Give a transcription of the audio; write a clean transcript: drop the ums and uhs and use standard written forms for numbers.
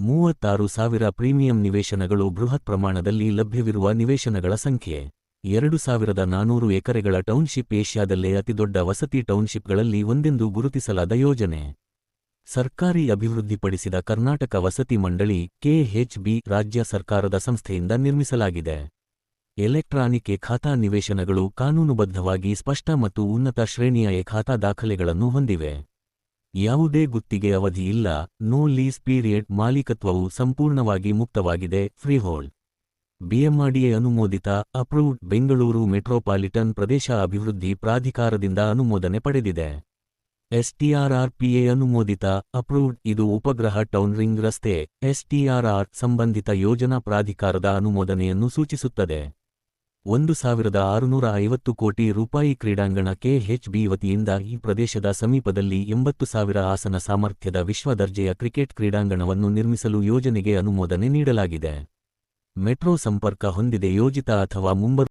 36,000 premium ನಿವೇಶನಗಳು. ಬೃಹತ್ ಪ್ರಮಾಣದಲ್ಲಿ ಲಭ್ಯವಿರುವ ನಿವೇಶನಗಳ ಸಂಖ್ಯೆ 2,400 ಎಕರೆಗಳ ಟೌನ್ಶಿಪ್. ಏಷ್ಯಾದಲ್ಲೇ ಅತಿದೊಡ್ಡ ವಸತಿ ಟೌನ್ಶಿಪ್ಗಳಲ್ಲಿ ಒಂದೆಂದು ಗುರುತಿಸಲಾದ ಯೋಜನೆ. ಸರ್ಕಾರಿ ಅಭಿವೃದ್ಧಿಪಡಿಸಿದ ಕರ್ನಾಟಕ ವಸತಿ ಮಂಡಳಿ (ಕೆಎಚ್ಬಿ) ರಾಜ್ಯ ಸರ್ಕಾರದ ಸಂಸ್ಥೆಯಿಂದ ನಿರ್ಮಿಸಲಾಗಿದೆ. ಎಲೆಕ್ಟ್ರಾನಿಕ್ ಎ-ಖಾತಾ ನಿವೇಶನಗಳು ಕಾನೂನುಬದ್ಧವಾಗಿ ಸ್ಪಷ್ಟ ಮತ್ತು ಉನ್ನತ ಶ್ರೇಣಿಯ ಎ-ಖಾತಾ ದಾಖಲೆಗಳನ್ನು ಹೊಂದಿವೆ. ಯಾವುದೇ ಗುತ್ತಿಗೆ ಅವಧಿ ಇಲ್ಲ. No lease period. ಮಾಲೀಕತ್ವವು ಸಂಪೂರ್ಣವಾಗಿ ಮುಕ್ತವಾಗಿದೆ. ಫ್ರೀಹೋಲ್ಡ್. ಬಿಎಂಆರ್ಡಿಎ ಅನುಮೋದಿತ. ಅಪ್ರೂವ್ಡ್. ಬೆಂಗಳೂರು ಮೆಟ್ರೋಪಾಲಿಟನ್ ಪ್ರದೇಶ ಅಭಿವೃದ್ಧಿ ಪ್ರಾಧಿಕಾರದಿಂದ ಅನುಮೋದನೆ ಪಡೆದಿದೆ. ಎಸ್ಟಿಆರ್ಆರ್ಪಿಎ ಅನುಮೋದಿತ. ಅಪ್ರೂವ್ಡ್. ಇದು ಉಪಗ್ರಹ ಟೌನ್ ರಿಂಗ್ ರಸ್ತೆ ಎಸ್ಟಿಆರ್ಆರ್ ಸಂಬಂಧಿತ ಯೋಜನಾ ಪ್ರಾಧಿಕಾರದ ಅನುಮೋದನೆಯನ್ನು ಸೂಚಿಸುತ್ತದೆ. 1,650 ಕೋಟಿ ರೂಪಾಯಿ. ಕ್ರೀಡಾಂಗಣ. ಕೆಎಚ್ಬಿ ವತಿಯಿಂದ ಈ ಪ್ರದೇಶದ ಸಮೀಪದಲ್ಲಿ 80,000 ಆಸನ ಸಾಮರ್ಥ್ಯದ ವಿಶ್ವ ದರ್ಜೆಯ ಕ್ರಿಕೆಟ್ ಕ್ರೀಡಾಂಗಣವನ್ನು ನಿರ್ಮಿಸಲು ಯೋಜನೆಗೆ ಅನುಮೋದನೆ ನೀಡಲಾಗಿದೆ. ಮೆಟ್ರೋ ಸಂಪರ್ಕ ಹೊಂದಿದೆ. ಯೋಜಿತ ಅಥವಾ ಮುಂಬರುವ